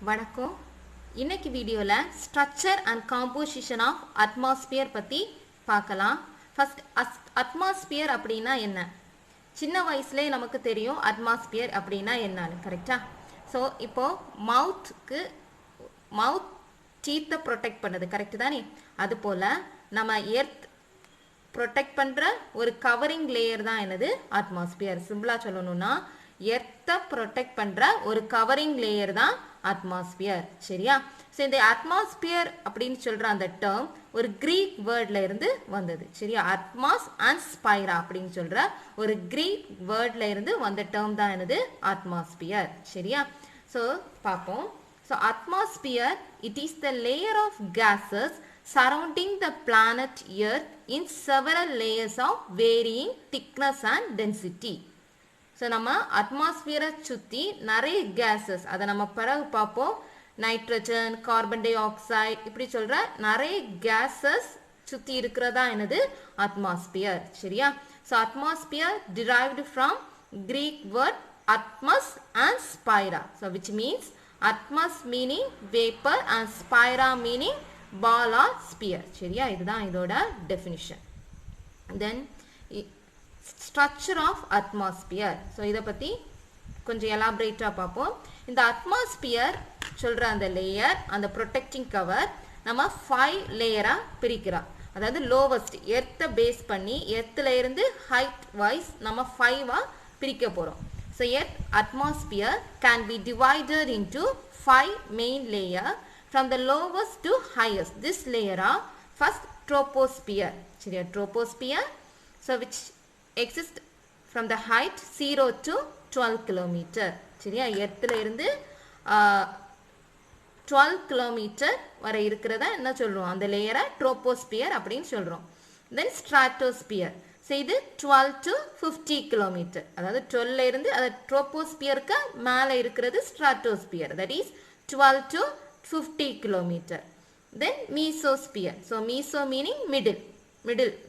வணக்கம். இன்னைக்கு வீடியோல structure and composition of atmosphere பத்தி பார்க்கலாம். ஃபர்ஸ்ட் அட்மாஸ்பியர் அப்படின்னா என்ன? சின்ன வயசுலயே நமக்கு தெரியும் அட்மாஸ்பியர் அப்படின்னா என்னன்னு, கரெக்டா? ஸோ இப்போ மவுத் டீத்தை ப்ரொடெக்ட் பண்ணுது, கரெக்ட் தானே? அது போல நம்ம எர்த் ப்ரொடெக்ட் பண்ற ஒரு கவரிங் லேயர் தான் என்னது அட்மாஸ்பியர். சிம்பிளா சொல்லணும்னா எர்த்தை ப்ரொடெக்ட் பண்ற ஒரு கவரிங் லேயர் தான் அட்மாஸ்பியர், சரியா? ஸோ இந்த அட்மாஸ்பியர் அப்படின்னு சொல்ற அந்த டேர்ம் ஒரு கிரீக் வேர்ட்ல இருந்து வந்தது, சரியா? அட்மாஸ் அண்ட் ஸ்பைரா அப்படின்னு சொல்ற ஒரு கிரீக் வேர்ட்ல இருந்து வந்த டேர்ம் தான் என்னது அட்மாஸ்பியர், சரியா? ஸோ பார்ப்போம். So atmosphere it is the layer of gases surrounding the planet Earth in several layers of varying thickness and density. So நம்ம அட்மாஸ்பியரை சுற்றி நிறைய கேஸஸ், அதை நம்ம பிறகு பார்ப்போம். நைட்ரஜன், கார்பன் டை ஆக்சைடு, இப்படி சொல்கிற நிறைய கேஸஸ் சுற்றி இருக்கிறதா என்னது அட்மாஸ்பியர், சரியா? So atmosphere derived from Greek word atmos and spira, so which means atmos meaning vapor and spira meaning ball or sphere, சரியா? இதுதான் இதோட definition. Then structure of atmosphere. So இதை பற்றி கொஞ்சம் எலாபரேட்டாக பார்ப்போம். இந்த அட்மாஸ்பியர் சொல்கிற அந்த லேயர், அந்த ப்ரொடெக்டிங் கவர் நம்ம 5 லேயராக பிரிக்கிறோம். அதாவது லோவஸ்ட் எர்த்தை பேஸ் பண்ணி எர்த்தில் இருந்து ஹைட் வைஸ் நம்ம 5ஆக பிரிக்க போகிறோம். So earth atmosphere can be divided into 5 main layer from the lowest to highest. This layer are first troposphere, சரியா? troposphere, so which exists from the height 0 to 12 kilometer, சரியா? எர்த்துல இருந்து 12 kilometre வரை இருக்கிறதா என்ன சொல்றோம்? அந்த லேயரை troposphere அப்படின்னு சொல்றோம். then stratosphere, so இது 12 to 50 கிலோமீட்டர், அதாவது 12ல இருந்து அது troposphere-க்கு மேலே இருக்கிறது stratosphere, that is 12 to 50 kilometer. Then mesosphere, so meso meaning middle,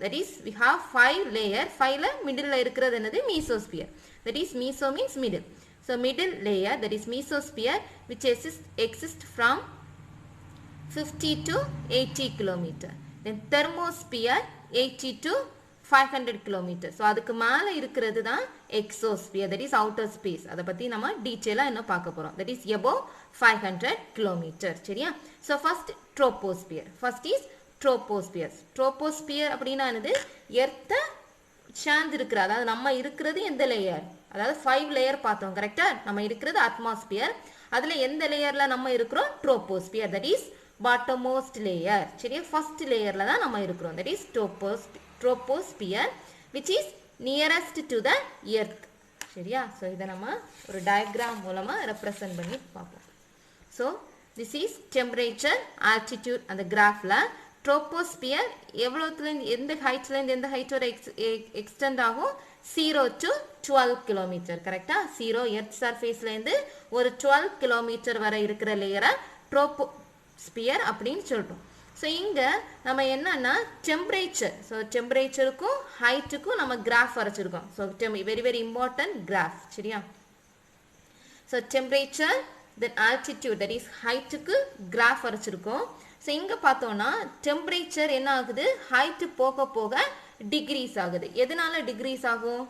that is we have 5 layer, 5ல middle இருக்கிறது என்னது mesosphere, that is meso means middle. So middle layer, that is mesosphere, which exists from 50 to 80 kilometer. Then thermosphere 80 to 500 kilometer. So அதுக்கு மேலே இருக்கிறது தான் exosphere, that is outer space. அதை பற்றி நம்ம டீட்டெயிலாக என்ன பார்க்க போகிறோம், that is above 500 kilometer, சரியா? So first troposphere. First is troposphere. Troposphere அப்படின்னா என்னது? எர்த்தை சேர்ந்து இருக்கிற, அதாவது நம்ம இருக்கிறது எந்த லேயர், அதாவது 5 லேயர் பார்த்தோம், கரெக்டா? நம்ம இருக்கிறது அட்மாஸ்பியர், அதில் எந்த லேயரில் நம்ம இருக்கிறோம்? troposphere, that is bottommost layer, சரியா? ஃபர்ஸ்ட் லேயரில் தான் நம்ம இருக்கிறோம், that is troposphere, which is nearest to the earth, சரியா? ஸோ இதை நம்ம ஒரு டயக்ராம் மூலமாக ரெப்ரசன்ட் பண்ணி பார்ப்போம். So this is temperature, altitude. அந்த கிராஃபில் ட்ரோபோஸ்பியர் எவ்வளோத்துலேருந்து எந்த ஹைட்லேருந்து எந்த ஹைட்டோட எக்ஸ்டெண்ட் ஆகும்? 0 to 12 கிலோமீட்டர், கரெக்டாக? 0 எர்த் சர்ஃபேஸ்லேருந்து ஒரு 12 கிலோமீட்டர் வரை இருக்கிற லேயரை ட்ரோபோஸ்பியர் அப்படின்னு சொல்கிறோம். ஸோ இங்கே நம்ம என்னன்னா டெம்பரேச்சர், ஸோ டெம்பரேச்சருக்கும் ஹைட்டுக்கும் நம்ம கிராஃப் வரைச்சிருக்கோம். So very very important graph, சரியா? So temperature, then altitude, that is ஹைட்டுக்கு கிராஃப் வரைச்சிருக்கோம். ஸோ இங்கே பார்த்தோன்னா டெம்பரேச்சர் என்ன ஆகுது? ஹைட்டு போக போக டிக்ரீஸ் ஆகுது. எதனால டிக்ரீஸ் ஆகும்?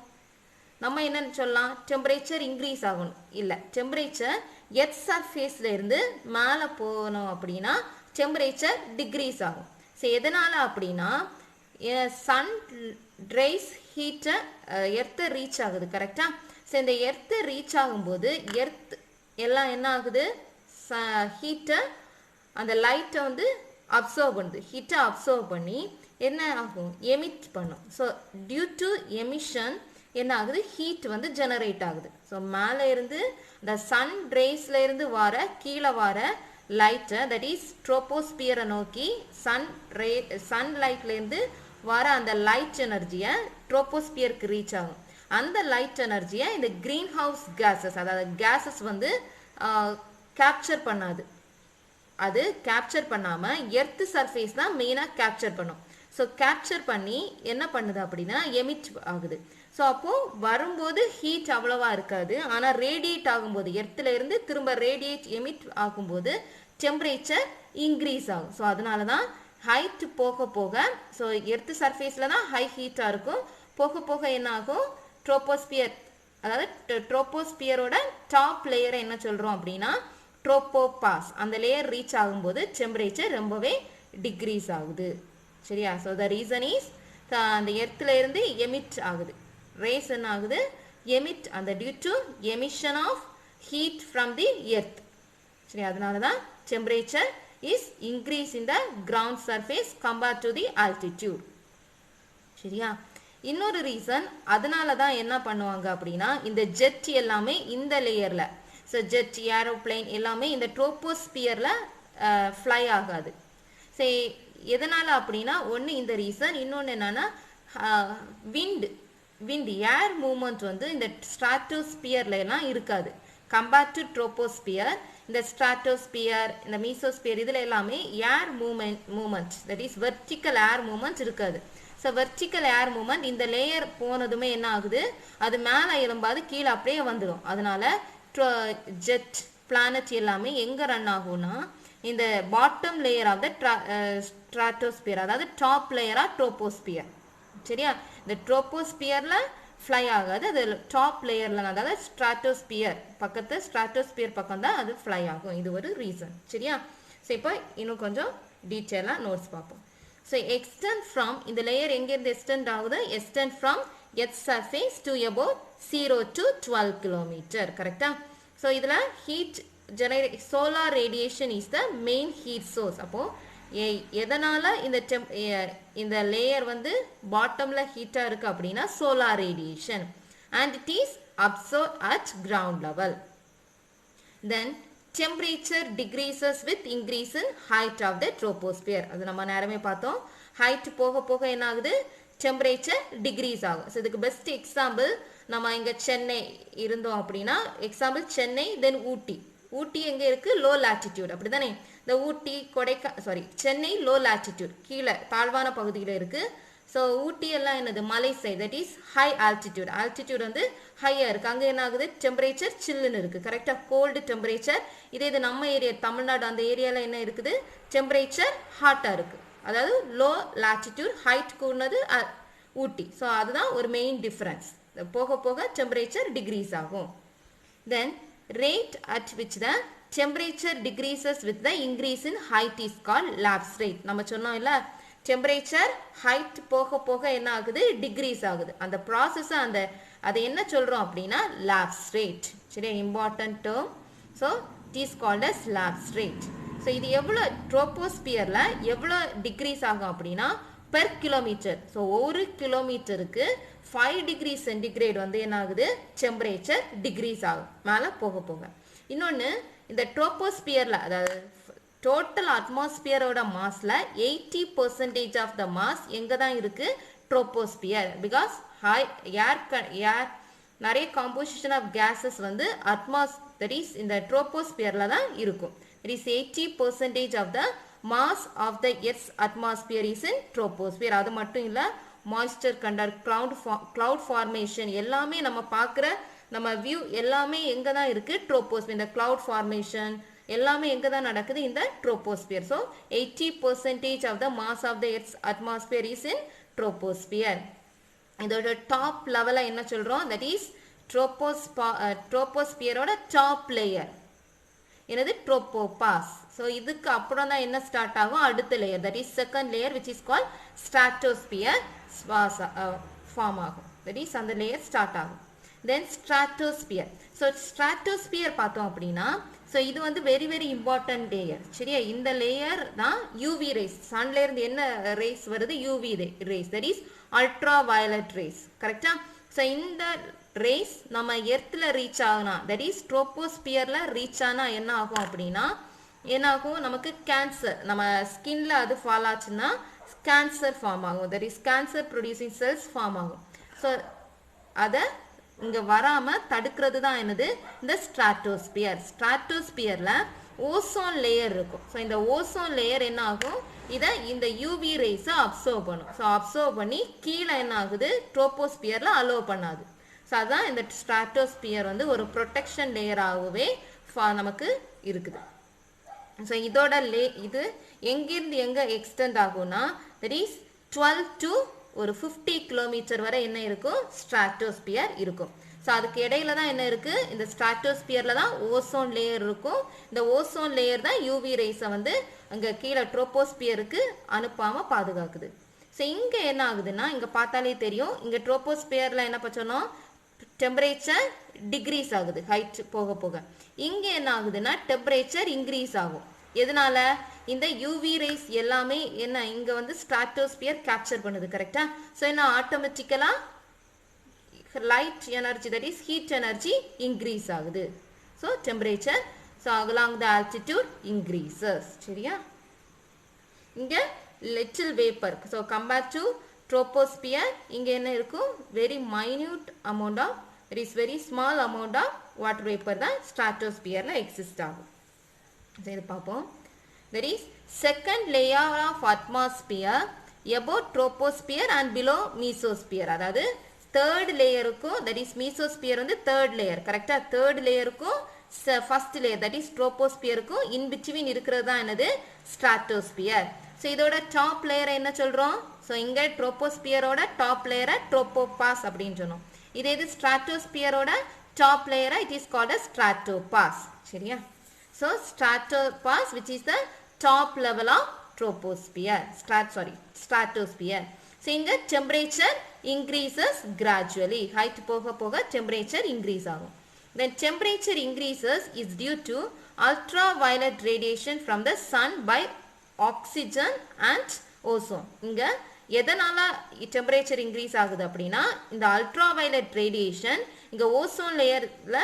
நம்ம என்னன்னு சொல்லலாம்? டெம்பரேச்சர் இன்க்ரீஸ் ஆகணும் இல்லை, டெம்பரேச்சர் எர்த் சர்ஃபேஸ்ல இருந்து மேலே போகணும் அப்படின்னா டெம்பரேச்சர் டிக்ரீஸ் ஆகும். ஸோ எதனால் அப்படின்னா சன் ரைஸ் ஹீட்டை எர்த்தை ரீச் ஆகுது, கரெக்டாக? ஸோ இந்த எர்த்தை ரீச் ஆகும்போது எர்த் எல்லாம் என்ன ஆகுது? ஹீட்டை, அந்த லைட்டை வந்து அப்சர்வ் பண்ணுது, ஹீட்டை அப்சர்வ் பண்ணி என்ன ஆகும்? எமிட் பண்ணும். ஸோ டியூ டு எமிஷன் என்ன ஆகுது? ஹீட் வந்து ஜெனரேட் ஆகுது. ஸோ மேலே இருந்து இந்த சன் ரேஸ்ல இருந்து வர, கீழே வர லைட்டை, தட் இஸ் ட்ரோபோஸ்பியரை நோக்கி சன்லைட்லேருந்து வர அந்த லைட் எனர்ஜியை ட்ரோபோஸ்பியருக்கு ரீச் ஆகும். அந்த லைட் எனர்ஜியை இந்த கிரீன் ஹவுஸ் கேஸஸ், அதாவது கேஸஸ் வந்து கேப்சர் பண்ணாது. அது கேப்சர் பண்ணாமல் எர்த் சர்ஃபேஸ் தான் மெயினாக கேப்சர் பண்ணும். ஸோ கேப்சர் பண்ணி என்ன பண்ணுது அப்படின்னா எமிட் ஆகுது. ஸோ அப்போது வரும்போது ஹீட் அவ்வளோவா இருக்காது. ஆனால் ரேடியேட் ஆகும்போது எர்த்தில் இருந்து திரும்ப ரேடியேட் எமிட் ஆகும்போது டெம்பரேச்சர் இன்க்ரீஸ் ஆகும். ஸோ அதனால தான் ஹைட் போக போக, ஸோ எர்த்து சர்ஃபேஸில் தான் ஹை ஹீட்டாக இருக்கும். போக போக என்ன ஆகும், ட்ரோபோஸ்பியர், அதாவது ட்ரோபோஸ்பியரோட டாப் லேயரை என்ன சொல்கிறோம் அப்படின்னா ட்ரோபோபாஸ், அந்த லேயர் ரீச் ஆகும்போது டெம்பரேச்சர் ரொம்பவே டிக்ரீஸ் ஆகுது. சரியா? ஸோ த ரீசன் இஸ் அந்த எர்த்தில் இருந்து எமிட் ஆகுது, ரேஸ் என்ன ஆகுது, எமிட், அந்த due to emission of heat from the earth. சரி, அதனால தான் temperature is increase in the ground surface compared to the altitude. சரியா? இன்னொரு ரீசன், அதனால தான் என்ன பண்ணுவாங்க அப்படின்னா இந்த ஜெட் எல்லாமே இந்த லேயரில், ஸோ ஜெட், ஏரோப்ளைன் எல்லாமே இந்த ட்ரோபோஸ்பியரில் ஃப்ளை ஆகாது. சரி, எதனால் அப்படின்னா ஒன்று இந்த ரீசன், இன்னொன்று என்னென்னா விண்ட் ஏர் மூமெண்ட் வந்து இந்த ஸ்ட்ராட்டோஸ்பியர்லாம் இருக்காது. கம்பேர்ட் டு ட்ரோபோஸ்பியர், இந்த ஸ்ட்ராட்டோஸ்பியர், இந்த மீசோஸ்பியர் இதில் எல்லாமே air movement, that is vertical air movement இருக்காது. ஸோ வெர்டிக்கல் ஏர் மூமெண்ட் இந்த லேயர் போனதுமே என்ன ஆகுது, அது மேலே எழும்பாது கீழே அப்படியே வந்துடும். அதனால ஜெட், பிளானட் எல்லாமே எங்கே ரன் ஆகும்னா இந்த bottom layer of the stratosphere, அதாவது டாப் லேயராக ட்ரோபோஸ்பியர். சரியா? இந்த ட்ரோபோஸ்பியரில் ஃப்ளை ஆகாது, அது டாப் லேயரில், அதாவது ஸ்ட்ராட்டோஸ்பியர் பக்கத்து, ஸ்ட்ராட்டோஸ்பியர் பக்கம் தான் அது ஃப்ளை ஆகும். இது ஒரு ரீசன். சரியா? ஸோ இப்போ இன்னும் கொஞ்சம் டீட்டெயிலாக நோட்ஸ் பார்ப்போம். ஸோ எக்ஸ்டெண்ட் ஃப்ரம், இந்த லேயர் எங்கேருந்து எக்ஸ்டெண்ட் ஆகுது, extend from earth surface to about 0 to 12 kilometre. கரெக்டாக? ஸோ இதில் heat solar radiation is the main heat source. அப்போது எதனால் இந்த லேயர் வந்து பாட்டமில் ஹீட்டாக இருக்குது அப்படின்னா solar radiation, and it is observe at ground level. Then temperature decreases with increase in height of the troposphere. அது நம்ம நேரமே பார்த்தோம். ஹைட் போக போக என்ன ஆகுது, டெம்பரேச்சர் டிக்ரீஸ் ஆகும். ஸோ இதுக்கு பெஸ்ட் எக்ஸாம்பிள் நம்ம இங்கே சென்னை இருந்தோம் அப்படின்னா, எக்ஸாம்பிள் சென்னை, தென் ஊட்டி. ஊட்டி எங்கே இருக்குது, லோ லாட்டிடியூட், அப்படி தானே? இந்த ஊட்டி, சென்னை லோ லாட்டிடியூட், கீழே தாழ்வான பகுதியில் இருக்குது. ஸோ ஊட்டி எல்லாம் என்னது, மலை side, that is high altitude. Altitude வந்து ஹையாக இருக்குது, அங்கே என்ன ஆகுது, டெம்பரேச்சர் சில்லுன்னு இருக்குது. கரெக்டாக? Cold temperature. இது நம்ம ஏரியா தமிழ்நாடு, அந்த ஏரியாவில் என்ன இருக்குது, டெம்பரேச்சர் ஹாட்டாக இருக்குது. அதாவது லோ லாட்டிடியூட், ஹைட் கூடனது ஊட்டி. ஸோ அதுதான் ஒரு மெயின் டிஃப்ரென்ஸ். போக போக டெம்பரேச்சர் டிக்ரீஸ் ஆகும். தென் rate at which the temperature decreases with the increase in height is called lapse rate. நம்ம சொன்னோம் இல்லை, டெம்பரேச்சர் ஹைட் போக போக என்ன ஆகுது, டிக்ரீஸ் ஆகுது. அந்த ப்ராசஸ் அதை என்ன சொல்கிறோம் அப்படின்னா லாப்ஸ் ரேட். சரியா? Important term. So it is called as lapse rate. So இது எவ்வளோ ட்ரோபோஸ்பியரில் எவ்வளோ டிக்ரீஸ் ஆகும் அப்படின்னா பெர் கிலோமீட்டர். ஸோ ஒரு கிலோமீட்டருக்கு 5 டிகிரி சென்டிகிரேட் வந்து என்ன ஆகுது, டெம்பரேச்சர் டிக்ரீஸ் ஆகும் மேலே போக போக. இன்னொன்று, இந்த ட்ரோபோஸ்பியரில், அதாவது டோட்டல் அட்மாஸ்பியரோட மாஸில் 80% ஆஃப் த மாஸ் எங்கே தான் இருக்குது, ட்ரோபோஸ்பியர். பிகாஸ் ஏர் நிறைய காம்போசிஷன் ஆஃப் கேஸஸ் வந்து தட் இஸ் இந்த ட்ரோபோஸ்பியரில் தான் இருக்கும். It is 80% of the mass of the earth's atmosphere is in troposphere. அது மட்டும் இல்லை, மாய்ஸ்டர் கண்டர், கிளவுட் ஃபார்மேஷன் எல்லாமே நம்ம பார்க்குற நம்ம வியூ எல்லாமே எங்கே தான் இருக்குது, ட்ரோபோஸ்பியர். இந்த கிளவுட் ஃபார்மேஷன் எல்லாமே எங்கே தான் நடக்குது, இந்த troposphere. So 80% of the mass of the earth's atmosphere is in troposphere. இதோட டாப் லெவலில் என்ன சொல்கிறோம், தட் இஸ் ட்ரோபோஸ்பியரோட டாப் லேயர் என்னது, ட்ரோபோபாஸ். ஸோ இதுக்கு அப்புறம் தான் என்ன ஸ்டார்ட் ஆகும், அடுத்த layer, that is second layer which is call stratosphere form ஆகும். தட் இஸ் அந்த லேயர் ஸ்டார்ட் ஆகும். Then stratosphere. ஸோ ஸ்ட்ராட்டோஸ்பியர் பார்த்தோம் அப்படின்னா, ஸோ இது வந்து வெரி வெரி இம்பார்ட்டன்ட் லேயர். சரியா? இந்த லேயர் தான் யூவி ரேஸ், சன்லேருந்து என்ன ரேஸ் வருது, UV rays, that is ultra violet race. கரெக்டா? ஸோ இந்த ரேஸ் நம்ம எர்த்தில் ரீச் ஆகுனா, தட் இஸ் ட்ரோபோஸ்பியரில் ரீச் ஆனால் என்ன ஆகும் அப்படின்னா, என்ன ஆகும், நமக்கு கேன்சர், நம்ம ஸ்கின்ல அது ஃபால் ஆச்சுன்னா கேன்சர் ஃபார்ம் ஆகும். That is cancer producing cells form ஆகும். ஸோ அதை இங்கே வராமல் தடுக்கிறது தான் என்னது, இந்த ஸ்ட்ராட்டோஸ்பியர். ஸ்ட்ராட்டோஸ்பியரில் ஓசோன் லேயர் இருக்கும். ஸோ இந்த ஓசோன் லேயர் என்ன ஆகும், இதை இந்த யூவி ரேஸை அப்சர்வ் பண்ணும். ஸோ அப்சர்வ் பண்ணி கீழே என்ன ஆகுது, ட்ரோபோஸ்பியரில் அலோவ் பண்ணாது. ஸோ அதான் இந்த ஸ்ட்ராட்டோஸ்பியர் வந்து ஒரு ப்ரொடெக்ஷன் லேயராகவே நமக்கு இருக்குது. ஸோ இதோட இது எங்கிருந்து எங்கே எக்ஸ்டெண்ட் ஆகும்னா தட் இஸ் 12 to ஒரு 50 கிலோமீட்டர் வரை என்ன இருக்கும், ஸ்ட்ராட்டோஸ்பியர் இருக்கும். ஸோ அதுக்கு இடையில தான் என்ன இருக்குது, இந்த ஸ்ட்ராட்டோஸ்பியரில் தான் ஓசோன் லேயர் இருக்கும். இந்த ஓசோன் லேயர் தான் யூவி ரேஸை வந்து அங்கே கீழே ட்ரோபோஸ்பியருக்கு அனுப்பாமல் பாதுகாக்குது. ஸோ இங்கே என்ன ஆகுதுன்னா, இங்கே பார்த்தாலே தெரியும், இங்கே ட்ரோபோஸ்பியரில் என்ன பண்ணோம், டெம்பரேச்சர் டிக்ரீஸ் ஆகுது ஹைட் போக போக. இங்கே என்ன ஆகுதுன்னா டெம்பரேச்சர் இன்க்ரீஸ் ஆகும். எதனால, இந்த யூவி ரேஸ் எல்லாமே என்ன இங்கே வந்து ஸ்ட்ராட்டோஸ்பியர் கேப்சர் பண்ணுது. கரெக்டா? ஸோ என்ன ஆட்டோமேட்டிக்கலாக light energy, that is heat energy, increase ஆகுது. So temperature, so along the altitude increases. சரியா? இங்க little vapor, so compared to troposphere இங்க என்ன இருக்கும், very minute amount of, it is very small amount of water vapor தான் stratosphere ல exist ஆகும். இது பார்ப்போம். There is second layer of atmosphere above troposphere and below mesosphere. அதாவது third லேயருக்கும், that is mesosphere வந்து third layer. கரெக்டா? third லேயருக்கும் first layer, that is troposphereக்கும் in between இருக்கிறது தான் என்னது, stratosphere. ஸோ இதோட டாப் லேயரை என்ன சொல்கிறோம், ஸோ இங்கே ட்ரோபோஸ்பியரோட டாப் லேயரை ட்ரோபோபாஸ் அப்படின்னு சொன்னோம். இதே இது ஸ்ட்ராட்டோஸ்பியரோட டாப் லேயரை it is called as stratopause. சரியா? So stratopause which is the top level of troposphere, stratosphere. So இங்கே டெம்பரேச்சர் increases gradually. height போக போக temperature increase ஆகும். Then temperature increases is due to ultraviolet radiation from the sun by oxygen and ozone. இங்க எதனால temperature increase ஆகுது அப்படின்னா, இந்த ultraviolet radiation இங்க ஓசோன் லேயர்ல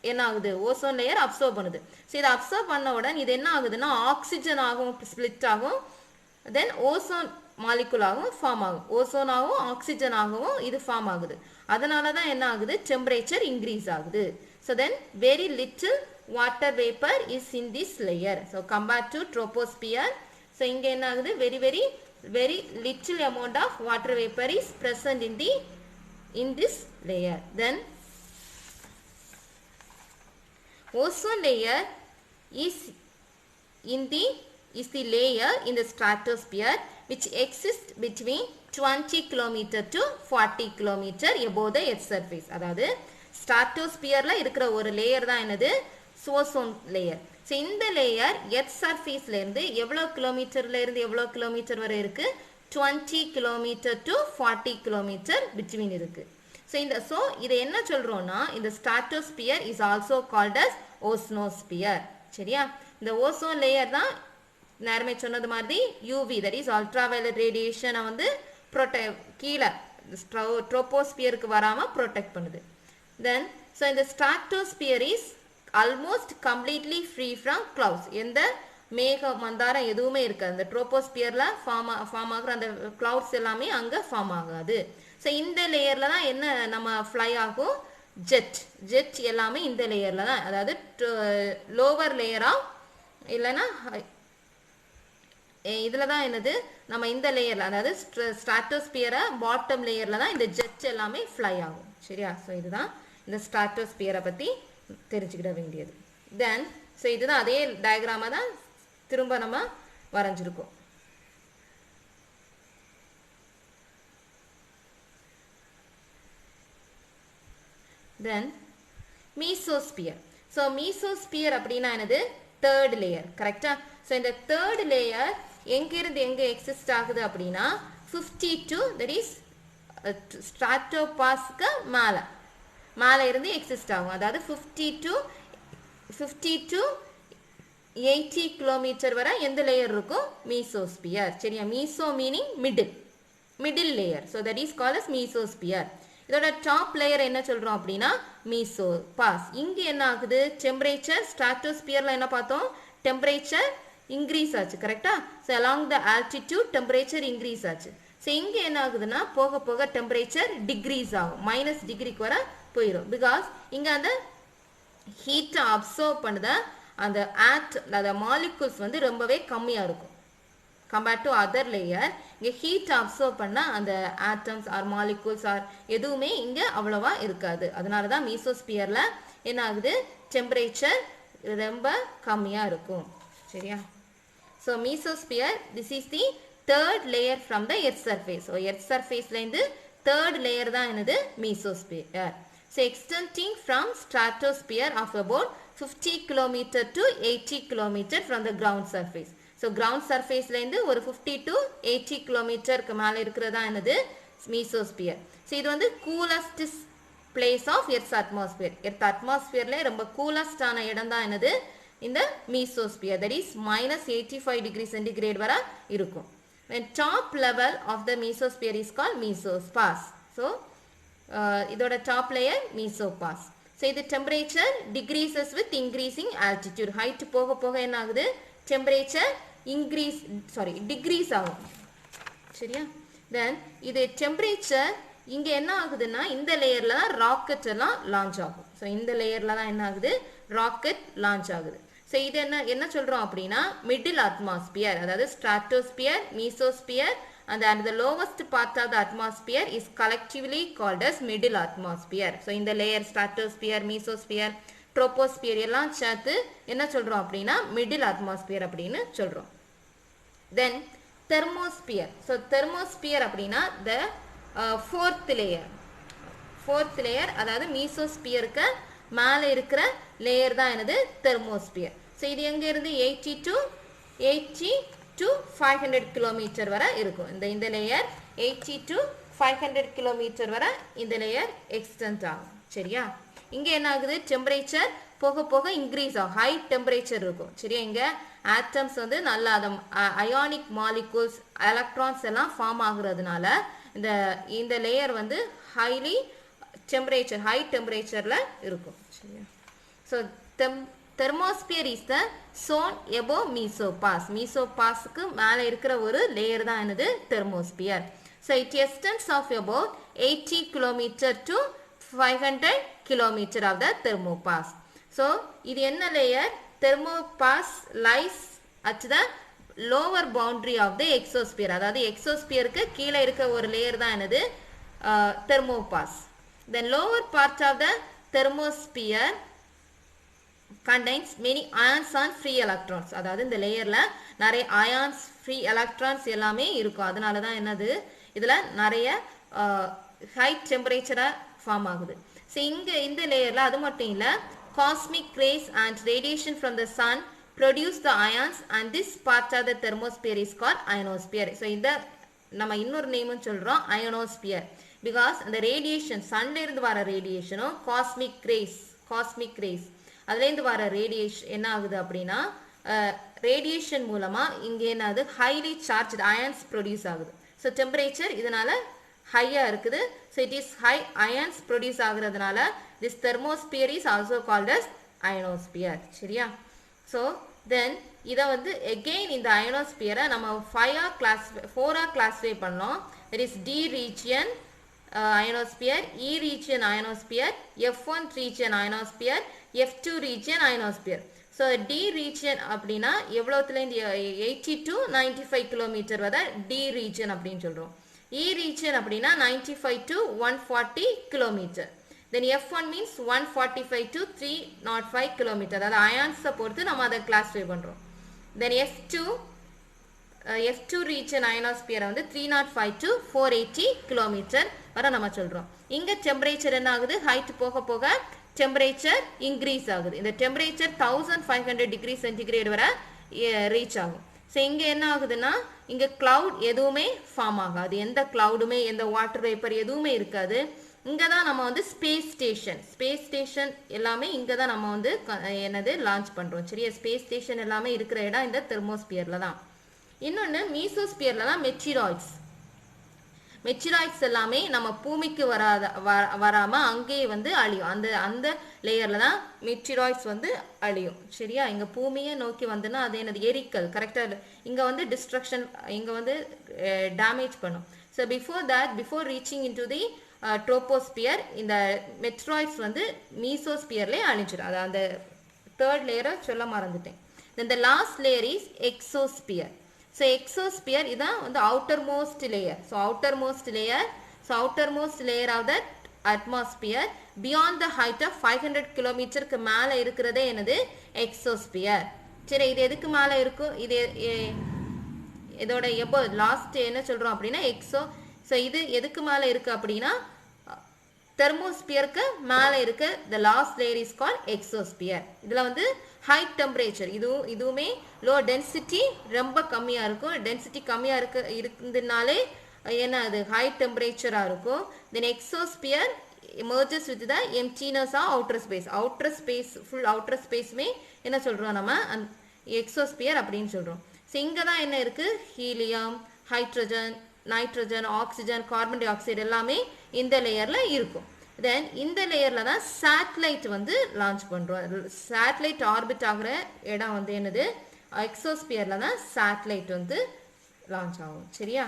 என்ன ஆகுது, ஓசோன் லேயர் அப்சர்வ் பண்ணுது. ஸோ இதை அப்சர்வ் பண்ண உடனே இது என்ன ஆகுதுன்னா ஆக்சிஜன் ஆகும், ஸ்பிளிட் ஆகும், தென் ஓசோன் மாலிகுல் ஆகும் ஃபார்ம் ஆகும், ஓசோனாகவும் ஆக்சிஜனாகவும் இது ஃபார்ம் ஆகுது. அதனால தான் என்ன ஆகுது, டெம்பரேச்சர் இன்க்ரீஸ் ஆகுது. So then very little water vapour is in this layer. So compared to troposphere, so இங்கே என்ன ஆகுது, very little amount of water vapour is present in this layer. Then ozone layer is the layer in the stratosphere which exists between 20 km to 40 km above the earth surface. அதாவது ஸ்ட்ராட்டோஸ்பியரில் இருக்கிற ஒரு layer தான் என்னது, ozone layer. So இந்த layer earth சர்ஃபேஸ்லேருந்து எவ்வளோ கிலோமீட்டர்லேருந்து எவ்வளோ kilometre வரை இருக்குது, 20 km to 40 km பிட்வீன் இருக்குது. ஸோ இதை என்ன சொல்கிறோன்னா, இந்த stratosphere is also called as ozonosphere. சரியா? இந்த ஓசோன் லேயர் தான் நேரமே சொன்னது மாதிரி யூவி, தட் இஸ் அல்ட்ராவயலட் ரேடியேஷனை வந்து கீழே ட்ரோபோஸ்பியருக்கு வராமல் ப்ரொடெக்ட் பண்ணுது. தென் ஸோ இந்த stratosphere is almost completely free from clouds. எந்த மேக மந்தாரம் எதுவுமே இருக்காது. அந்த ட்ரோபோஸ்பியரில் ஃபார்ம் ஆகிற அந்த கிளவுட்ஸ் எல்லாமே அங்கே ஃபார்ம் ஆகாது. ஸோ இந்த லேயரில் தான் என்ன நம்ம ஃப்ளை ஆகும், ஜெட் எல்லாமே இந்த லேயரில் தான், அதாவது லோவர் லேயராக இல்லைன்னா இதில் தான் என்னது, நம்ம இந்த லேயரில் அதாவது ஸ்ட்ராட்டோஸ்பியரை பாட்டம் லேயரில் தான் இந்த ஜெட் எல்லாமே ஃப்ளை ஆகும். சரியா? ஸோ இதுதான் இந்த ஸ்ட்ராட்டோஸ்பியரை பற்றி தெரிஞ்சுக்கிட வேண்டியது. தென் ஸோ இதுதான் அதே டயக்ராமை தான் திரும்ப நம்ம வரைஞ்சிருக்கோம். தென் மீசோஸ்பியர். ஸோ மீசோஸ்பியர் அப்படின்னா என்னது, தேர்ட் லேயர். கரெக்டா? ஸோ இந்த தேர்ட் லேயர் எங்கிருந்து எங்கே எக்ஸிஸ்ட் ஆகுது அப்படின்னா 52, தட் இஸ் ஸ்ட்ராட்டோபாஸ்க்கு மேலே இருந்து எக்ஸிஸ்ட் ஆகும். அதாவது 50 to 80 கிலோமீட்டர் வரை எந்த லேயர் இருக்கும், மீசோஸ்பியர். சரியா? Meso meaning middle layer. So that is called as mesosphere. இதோட டாப் லேயர் என்ன சொல்கிறோம் அப்படின்னா மீசோபாஸ். இங்கே என்ன ஆகுது, டெம்பரேச்சர் ஸ்ட்ராட்டோஸ்பியரில் என்ன பார்த்தோம், டெம்பரேச்சர் இன்க்ரீஸ் ஆச்சு. கரெக்டா? So along the altitude temperature increase ஆச்சு. ஸோ இங்கே என்ன ஆகுதுன்னா போக போக டெம்பரேச்சர் டிக்ரீஸ் ஆகும், -டிகிரிக்கு வர போயிடும். பிகாஸ் இங்கே அந்த ஹீட்டை அப்சர்வ் பண்ணுத அந்த அந்த மாலிகுல்ஸ் வந்து ரொம்பவே கம்மியாக இருக்கும் கம்பேர்ட் டு அதர் லேயர். இங்கே ஹீட் அப்சர்வ் பண்ண அந்த ஆட்டம்ஸ் ஆர் மாலிகுல்ஸ் ஆர் எதுவுமே இங்கே அவ்வளவா இருக்காது. அதனால தான் மீசோஸ்பியரில் என்ன ஆகுது, டெம்பரேச்சர் ரொம்ப கம்மியாக இருக்கும். சரியா? So mesosphere this is the third layer from the earth surface. So earth சர்ஃபேஸ்லேருந்து தேர்ட் லேயர் தான் என்னது mesosphere. So extending from stratosphere of about 50 km to 80 km from the ground surface. So ground சர்ஃபேஸ்லேருந்து ஒரு 50 to 80 கிலோமீட்டருக்கு மேலே இருக்கிறதா என்னது mesosphere. So இது வந்து coolest place of earth atmosphere. Earth அட்மாஸ்பியர்ல ரொம்ப கூலஸ்டான இடம் தான் என்னது இந்த mesosphere. That is -85 degree centigrade வரை இருக்கும். when top level of the mesosphere is called mesopause. So இதோட டாப் லேயர் மீசோபாஸ். ஸோ இது temperature decreases with increasing altitude. Height போக போக என்ன ஆகுது, டெம்பரேச்சர் டிக்ரீஸ் ஆகும். சரியா? தென் இது டெம்பரேச்சர் இங்கே என்ன ஆகுதுன்னா இந்த லேயரில் தான் ராக்கெட் எல்லாம் லான்ச் ஆகும். ஸோ இந்த லேயரில் தான் என்ன ஆகுது, ராக்கெட் லான்ச் ஆகுது. ஸோ இது என்ன சொல்கிறோம் அப்படின்னா மிடில் அட்மாஸ்பியர், அதாவது stratosphere, mesosphere and the lowest part of the atmosphere is collectively called as middle atmosphere. So இந்த layer stratosphere, mesosphere, troposphere எல்லாம் சேர்த்து என்ன சொல்றோம் அப்படின்னா middle atmosphere அப்படின்னு சொல்றோம். Then thermosphere. So thermosphere அப்படின்னா the fourth layer அதாவது மீசோஸ்பியருக்கு மேலே இருக்கிற லேயர் தான் என்னது தெர்மோஸ்பியர். ஸோ இது எங்க இருந்து 80 to 500 கிலோமீட்டர் வரை இருக்கும். இந்த லேயர் 80 to 500 கிலோமீட்டர் வரை இந்த லேயர் எக்ஸ்டெண்ட் ஆகும். சரியா? இங்க என்ன ஆகுது, டெம்பரேச்சர் போக போக இன்க்ரீஸ் ஆகும், ஹை டெம்பரேச்சர் இருக்கும். சரியா? இங்க ஆட்டம்ஸ் வந்து நல்லா அயானிக் மாலிகூல்ஸ் எலக்ட்ரான்ஸ் எல்லாம் ஃபார்ம் ஆகுறதுனால இந்த லேயர் வந்து ஹை டெம்பரேச்சர்ல இருக்கும். சரியா? So thermosphere is the zone above mesopause. மீசோபாஸ்க்கு மேலே இருக்கிற ஒரு லேயர் தான் என்னது thermosphere. So it extends of about 80 km to 500 km of the thermopause. So இது என்ன layer, thermopause lies at the lower boundary of the exosphere. அதாவது எக்ஸோஸ்பியருக்கு கீழே இருக்க ஒரு லேயர் தான் என்னது thermopause. Then lower part of the thermosphere contains many ions and free electrons. அதாவது இந்த லேயர்ல நிறைய ions, free electrons எல்லாமே இருக்கும். அதனால தான் என்னது இதுல நிறைய ஹை டெம்பரேச்சரா ஃபார்ம் ஆகுது. ஸோ இந்த லேயர்ல அது மட்டும் இல்ல, cosmic rays and radiation from the sun produce the ions and this part of the thermosphere is called ionosphere. So இத நம்ம இன்னொரு நேமும் சொல்றோம் ionosphere, because அந்த ரேடியேஷன் சன்ல இருந்து வர ரேடியேஷனும் காஸ்மிக் ரேஸ் அதுலேருந்து வர ரேடியேஷன் என்ன ஆகுது அப்படின்னா ரேடியேஷன் மூலமா இங்கே என்னது ஹைலி சார்ஜ் அயன்ஸ் ப்ரொடியூஸ் ஆகுது. ஸோ டெம்பரேச்சர் இதனால ஹையா இருக்குது. So it is high ions produce ஆகுறதுனால this thermosphere is also called as ionosphere. சரியா? ஸோ தென் இதை வந்து எகெயின் இந்த அயனோஸ்பியரை நம்ம 4ஆ கிளாஸிஃபை பண்ணோம். It is D region ionosphere, E region ionosphere, F1 region ionosphere, F2 region ionosphere. So D region அப்படின்னா எவ்வளவுலேருந்து 80 to 95 கிலோமீட்டர் வரை D region அப்படின்னு சொல்றோம். E region அப்படின்னா 95 to 140 kilometre. Then F1 means 145 to 305 kilometre. அதாவது அயான்ஸை பொறுத்து நம்ம அதை கிளாஸிஃபை பண்றோம். Then F2 region ionosphere வந்து 305 to 480 கிலோமீட்டர் வரை நம்ம சொல்றோம். இங்க டெம்பரேச்சர் என்ன ஆகுது, ஹைட் போக போக டெம்பரேச்சர் இன்க்ரீஸ் ஆகுது. இந்த டெம்பரேச்சர் 1500 டிகிரி சென்டிகிரேட் வரை ரீச் ஆகும். ஸோ இங்க என்ன ஆகுதுன்னா இங்க கிளவுட் எதுவுமே ஃபார்ம் ஆகாது, எந்த கிளவுடுமே எந்த வாட்டர் வேப்பர் எதுவுமே இருக்காது. இங்கே தான் நம்ம வந்து ஸ்பேஸ் ஸ்டேஷன் எல்லாமே இங்கே தான் நம்ம வந்து என்னது லான்ச் பண்ணுறோம். சரியா? ஸ்பேஸ் ஸ்டேஷன் எல்லாமே இருக்கிற இடம் இந்த தெர்மோஸ்பியரில் தான். இன்னொன்று மீசோஸ்பியரில் தான் மெச்சிராய்ட்ஸ் எல்லாமே நம்ம பூமிக்கு வராமல் அங்கேயே வந்து அழியும். அந்த லேயரில் தான் மெச்சிராய்ட்ஸ் வந்து அழியும். சரியா? இங்கே பூமியை நோக்கி வந்துன்னா அது என்னது எரிக்கல் கரெக்டாக இங்கே வந்து டிஸ்ட்ரக்ஷன் இங்கே வந்து டேமேஜ் பண்ணும். So before reaching in to the troposphere இந்த மெட்ராய்ட்ஸ் வந்து மீசோஸ்பியர்லேயே அழிஞ்சிடும். அது அந்த தேர்ட் லேயரை சொல்ல மறந்துட்டேன். then the last layer is exosphere. so exosphere இதான் வந்து outermost layer. so outermost layer of the atmosphere beyond the height of 500 கிலோமீட்டருக்கு மேல இருக்கிறதே என்னது எக்ஸோஸ்பியர். சரி, இது எதுக்கு மேல இருக்கும்? இது இதோட எப்போ லாஸ்ட் என்ன சொல்றோம் அப்படின்னா எக்ஸோ. ஸோ இது எதுக்கு மேல இருக்கு அப்படின்னா தெர்மோஸ்பியருக்கு மேல இருக்க the last layer is called exosphere. இதுல வந்து ஹை டெம்பரேச்சர், இதுவுமே லோ டென்சிட்டி ரொம்ப கம்மியா இருக்கும். டென்சிட்டி கம்மியா இருந்ததுனாலே என்ன அது ஹை டெம்பரேச்சரா இருக்கும். Then exosphere emerges with the emptiness of outer space. full outer space-மே என்ன சொல்றோம் நம்ம எக்ஸோஸ்பியர் அப்படின்னு சொல்றோம். ஸோ இங்க தான் என்ன இருக்கு? Helium, hydrogen, nitrogen, oxygen, carbon di oxide எல்லாமே இந்த லேயர்ல இருக்கும். தென் இந்த லேயர்ல தான் சேட்டலைட் வந்து லான்ச் பண்றோம். சேட்டலைட் ஆர்பிட் ஆகிற இடம் வந்து என்னது? எக்ஸோஸ்பியர்ல தான் சேட்டலைட் வந்து லான்ச் ஆகும். சரியா?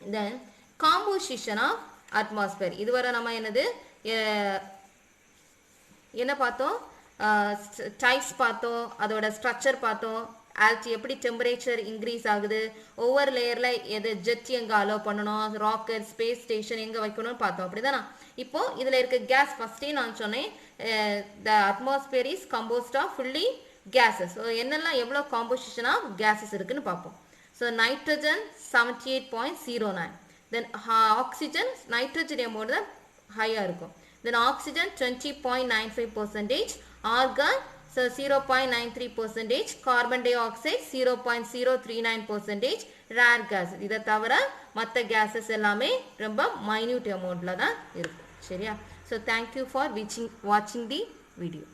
தென் காம்போசிஷன் ஆஃப் அட்மாஸ்பியர். இதுவரை நம்ம என்னது என்ன பார்த்தோம்? டைப்ஸ் பார்த்தோம், அதோட ஸ்ட்ரக்சர் பார்த்தோம், எப்படி டெம்பரேச்சர் இன்க்ரீஸ் ஆகுது, ஒவ்வொரு லேயர்ல எது ஜெட் எங்க அலோவ் பண்ணணும், ராக்கெட், ஸ்பேஸ் ஸ்டேஷன் எங்க வைக்கணும்னு பார்த்தோம். அப்படிதானா? இப்போ இதுல இருக்க கேஸ் ஃபர்ஸ்டே நான் சொன்னேன், the atmosphere is composed of fully gases. So என்னெல்லாம் எவ்வளோ காம்போசிஷன் ஆஃப் கேசஸ் இருக்குன்னு பார்ப்போம். So nitrogen 78.09, then oxygen nitrogen amount தான் ஹையா இருக்கும். Then oxygen 20.95%, argon 0.93%, carbon dioxide 0.039%, rare gas. இதை தவிர மற்ற கேசஸ் எல்லாமே ரொம்ப மைன்யூட் அமௌண்ட்ல தான் இருக்கும். சரியா? ஸோ தேங்க்யூ ஃபார் வாட்சிங் தி வீடியோ.